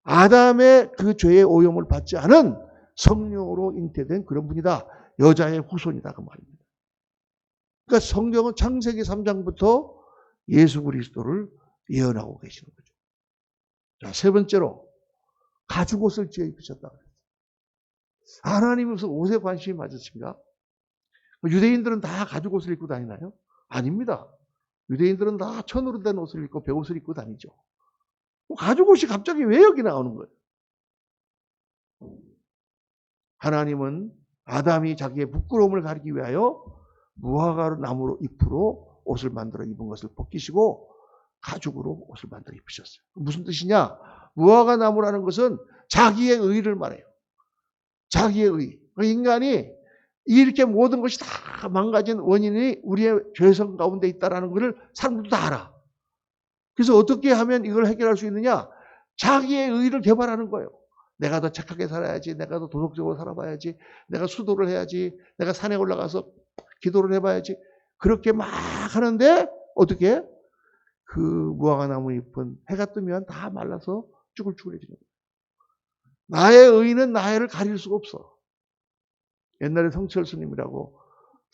[SPEAKER 1] 아담의 그 죄의 오염을 받지 않은 성령으로 잉태된 그런 분이다. 여자의 후손이다 그 말입니다. 그러니까 성경은 창세기 3장부터 예수 그리스도를 예언하고 계시는 거죠. 자, 세 번째로 가죽옷을 지어 입으셨다 그랬어요. 하나님이 무슨 옷에 관심이 많으신가? 유대인들은 다 가죽 옷을 입고 다니나요? 아닙니다. 유대인들은 다 천으로 된 옷을 입고 베옷을 입고 다니죠. 가죽 옷이 갑자기 왜 여기 나오는 거예요? 하나님은 아담이 자기의 부끄러움을 가리기 위하여 무화과 나무 잎으로 옷을 만들어 입은 것을 벗기시고 가죽으로 옷을 만들어 입으셨어요. 무슨 뜻이냐? 무화과 나무라는 것은 자기의 의를 말해요. 자기의 의. 인간이 이렇게 모든 것이 다 망가진 원인이 우리의 죄성 가운데 있다는 것을 사람들도 다 알아. 그래서 어떻게 하면 이걸 해결할 수 있느냐? 자기의 의를 개발하는 거예요. 내가 더 착하게 살아야지, 내가 더 도덕적으로 살아봐야지, 내가 수도를 해야지, 내가 산에 올라가서 기도를 해봐야지. 그렇게 막 하는데 어떻게? 그 무화과 나무 잎은 해가 뜨면 다 말라서 쭈글쭈글해지는 거예요. 나의 의는 나를 가릴 수가 없어. 옛날에 성철 스님이라고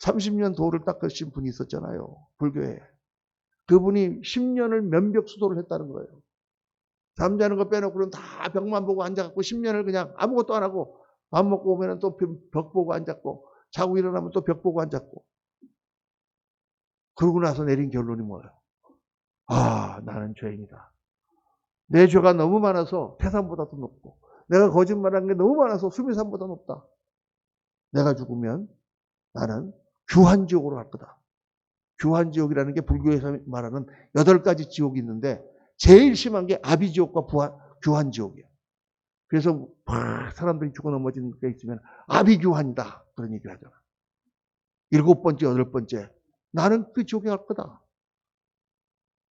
[SPEAKER 1] 30년 도를 닦으신 분이 있었잖아요. 불교에. 그분이 10년을 면벽 수도를 했다는 거예요. 잠자는 거 빼놓고는 다 벽만 보고 앉아갖고 10년을 그냥 아무것도 안 하고 밥 먹고 오면 또 벽 보고 앉았고 자고 일어나면 또 벽 보고 앉았고. 그러고 나서 내린 결론이 뭐예요? 아, 나는 죄인이다. 내 죄가 너무 많아서 태산보다도 높고 내가 거짓말한 게 너무 많아서 수미산보다 높다. 내가 죽으면 나는 규환지옥으로 갈 거다. 규환지옥이라는 게 불교에서 말하는 8가지 지옥이 있는데 제일 심한 게 아비지옥과 규환지옥이에요. 그래서 막 사람들이 죽어 넘어지는 게 있으면 아비규환이다. 그런 얘기를 하잖아. 7번째, 8번째. 나는 그 지옥에 갈 거다.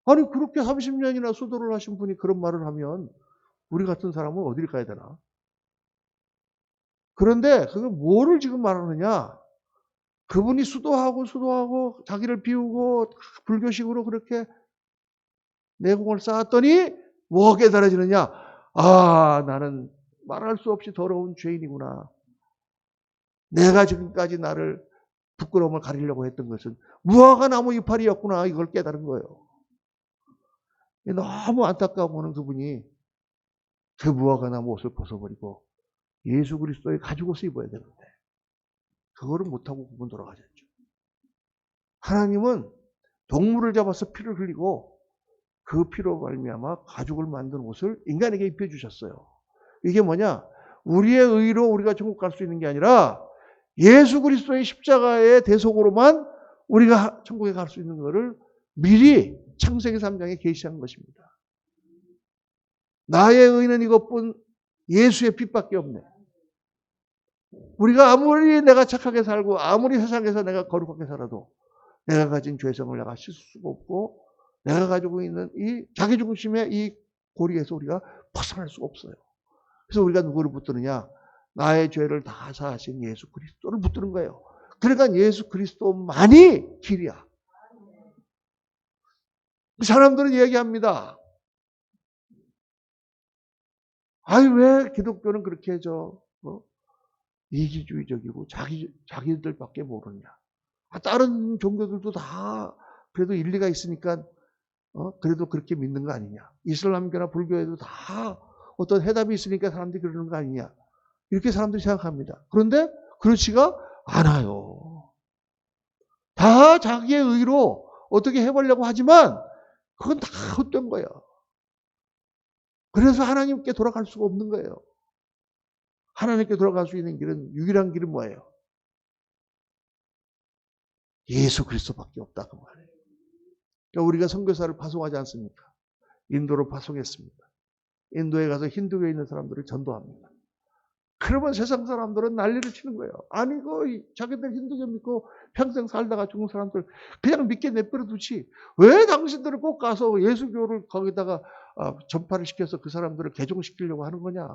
[SPEAKER 1] 아니 그렇게 30년이나 수도를 하신 분이 그런 말을 하면 우리 같은 사람은 어디를 가야 되나? 그런데 그게 뭐를 지금 말하느냐? 그분이 수도하고 자기를 비우고 불교식으로 그렇게 내공을 쌓았더니 뭐가 깨달아지느냐? 아, 나는 말할 수 없이 더러운 죄인이구나. 내가 지금까지 나를 부끄러움을 가리려고 했던 것은 무화과 나무 이파리였구나. 이걸 깨달은 거예요. 너무 안타까워 보는 그분이 그 무화과 나무 옷을 벗어버리고 예수 그리스도의 가죽 옷을 입어야 되는데 그거를 못하고 그분 돌아가셨죠. 하나님은 동물을 잡아서 피를 흘리고 그 피로 말미암아 가죽을 만든 옷을 인간에게 입혀주셨어요. 이게 뭐냐? 우리의 의로 우리가 천국 갈 수 있는 게 아니라 예수 그리스도의 십자가의 대속으로만 우리가 천국에 갈 수 있는 것을 미리 창세기 3장에 계시한 것입니다. 나의 의는 이것뿐 예수의 빛밖에 없네. 우리가 아무리 내가 착하게 살고 아무리 세상에서 내가 거룩하게 살아도 내가 가진 죄성을 내가 씻을 수가 없고 내가 가지고 있는 이 자기중심의 이 고리에서 우리가 벗어날 수가 없어요. 그래서 우리가 누구를 붙드느냐? 나의 죄를 다 사하신 예수 그리스도를 붙드는 거예요. 그러니까 예수 그리스도만이 길이야. 사람들은 얘기합니다. 아니 왜 기독교는 그렇게 이기주의적이고 자기들밖에 모르냐. 다른 종교들도 다 그래도 일리가 있으니까 그래도 그렇게 믿는 거 아니냐. 이슬람교나 불교에도 다 어떤 해답이 있으니까 사람들이 그러는 거 아니냐. 이렇게 사람들이 생각합니다. 그런데 그렇지가 않아요. 다 자기의 의로 어떻게 해보려고 하지만 그건 다 헛된 거예요. 그래서 하나님께 돌아갈 수가 없는 거예요. 하나님께 돌아갈 수 있는 길은 유일한 길은 뭐예요? 예수 그리스도밖에 없다 그 말이에요. 그러니까 우리가 선교사를 파송하지 않습니까? 인도로 파송했습니다. 인도에 가서 힌두교에 있는 사람들을 전도합니다. 그러면 세상 사람들은 난리를 치는 거예요. 아니 자기들 힌두교 믿고 평생 살다가 죽은 사람들 그냥 믿게 내버려 두지. 왜 당신들은 꼭 가서 예수교를 거기다가 전파를 시켜서 그 사람들을 개종시키려고 하는 거냐.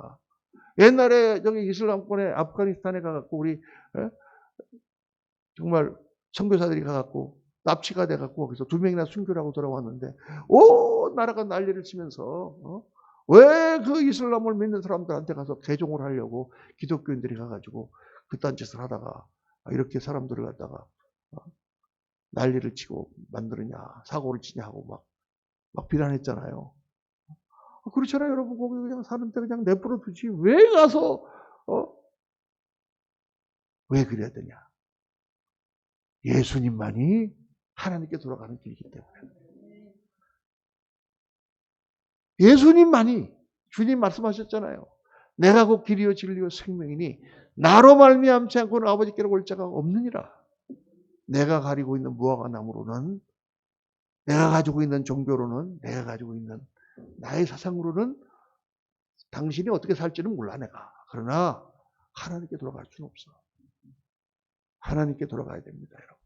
[SPEAKER 1] 옛날에 저기 이슬람권에 아프가니스탄에 가갖고 우리 정말 선교사들이 가갖고 납치가 돼갖고 거기서 2명이나 순교를 하고 돌아왔는데 온 나라가 난리를 치면서 왜 그 이슬람을 믿는 사람들한테 가서 개종을 하려고 기독교인들이 가가지고 그딴 짓을 하다가 이렇게 사람들을 갖다가 난리를 치고 만드느냐 사고를 치냐 하고 막 비난했잖아요. 그렇잖아요 여러분. 거기 그냥 사는데 그냥 내버려 두지 왜 가서 왜 그래야 되냐. 예수님만이 하나님께 돌아가는 길이기 때문에. 예수님만이, 주님 말씀하셨잖아요. 내가 곧 길이요 진리요 생명이니 나로 말미암지 않고는 아버지께로 올 자가 없느니라. 내가 가지고 있는 무화과 나무로는, 내가 가지고 있는 종교로는, 내가 가지고 있는 나의 사상으로는 당신이 어떻게 살지는 몰라 내가. 그러나 하나님께 돌아갈 수는 없어. 하나님께 돌아가야 됩니다, 여러분.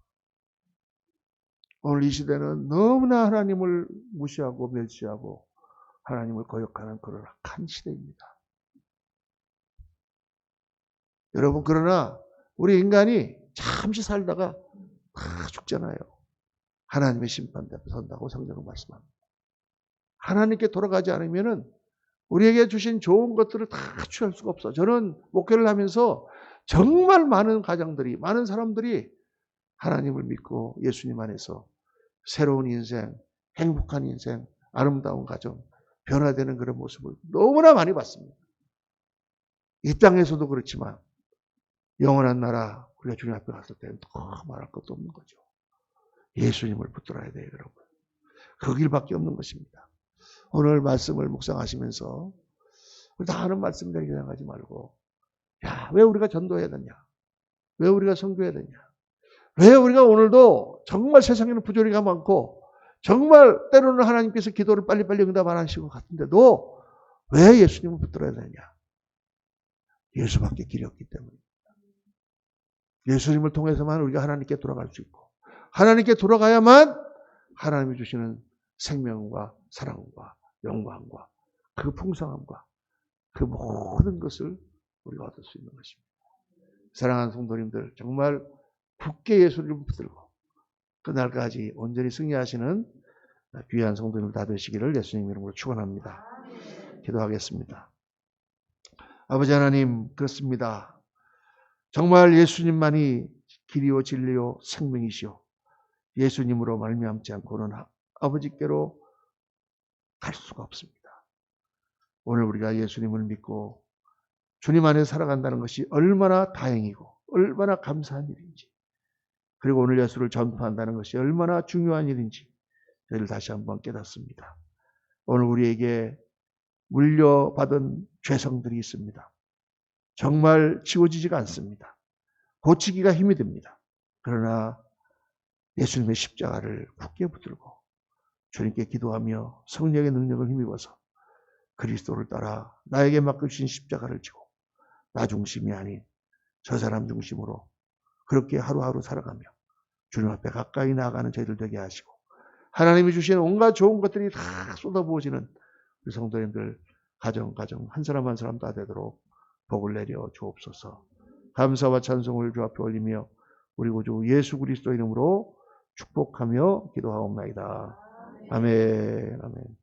[SPEAKER 1] 오늘 이 시대는 너무나 하나님을 무시하고 멸시하고 하나님을 거역하는 그런 악한 시대입니다. 여러분, 그러나 우리 인간이 잠시 살다가 다 죽잖아요. 하나님의 심판대 앞에 선다고 성경은 말씀합니다. 하나님께 돌아가지 않으면은 우리에게 주신 좋은 것들을 다 취할 수가 없어. 저는 목회를 하면서 정말 많은 가정들이, 많은 사람들이 하나님을 믿고 예수님 안에서 새로운 인생, 행복한 인생, 아름다운 가정, 변화되는 그런 모습을 너무나 많이 봤습니다. 이 땅에서도 그렇지만 영원한 나라 우리가 주님 앞에 갔을 때는 더 말할 것도 없는 거죠. 예수님을 붙들어야 돼요, 여러분. 그 길밖에 없는 것입니다. 오늘 말씀을 묵상하시면서 다 아는 말씀들 생각하지 말고, 야, 왜 우리가 전도해야 되냐? 왜 우리가 선교해야 되냐? 왜 우리가 오늘도 정말 세상에는 부조리가 많고 정말 때로는 하나님께서 기도를 빨리빨리 응답 안 하시고 같은데도 왜 예수님을 붙들어야 되냐? 예수밖에 길이 없기 때문입니다. 예수님을 통해서만 우리가 하나님께 돌아갈 수 있고, 하나님께 돌아가야만 하나님이 주시는 생명과 사랑과 영광과 그 풍성함과 그 모든 것을 우리가 얻을 수 있는 것입니다. 사랑하는 성도님들, 정말 굳게 예수를 붙들고 그날까지 온전히 승리하시는 귀한 성도님들 다 되시기를 예수님 이름으로 축원합니다. 기도하겠습니다. 아버지 하나님, 그렇습니다. 정말 예수님만이 길이요 진리요 생명이시오. 예수님으로 말미암지 않고는 아버지께로 갈 수가 없습니다. 오늘 우리가 예수님을 믿고 주님 안에 살아간다는 것이 얼마나 다행이고 얼마나 감사한 일인지, 그리고 오늘 예수를 전파한다는 것이 얼마나 중요한 일인지 저희를 다시 한번 깨닫습니다. 오늘 우리에게 물려받은 죄성들이 있습니다. 정말 지워지지가 않습니다. 고치기가 힘이 듭니다. 그러나 예수님의 십자가를 굳게 붙들고 주님께 기도하며 성령의 능력을 힘입어서 그리스도를 따라 나에게 맡겨주신 십자가를 지고 나 중심이 아닌 저 사람 중심으로 그렇게 하루하루 살아가며 주님 앞에 가까이 나아가는 저희들 되게 하시고, 하나님이 주신 온갖 좋은 것들이 다 쏟아부어지는 우리 성도님들 가정 한 사람 한 사람 다 되도록 복을 내려 주옵소서. 감사와 찬송을 주 앞에 올리며 우리 구주 예수 그리스도 이름으로 축복하며 기도하옵나이다. 아멘. 아멘.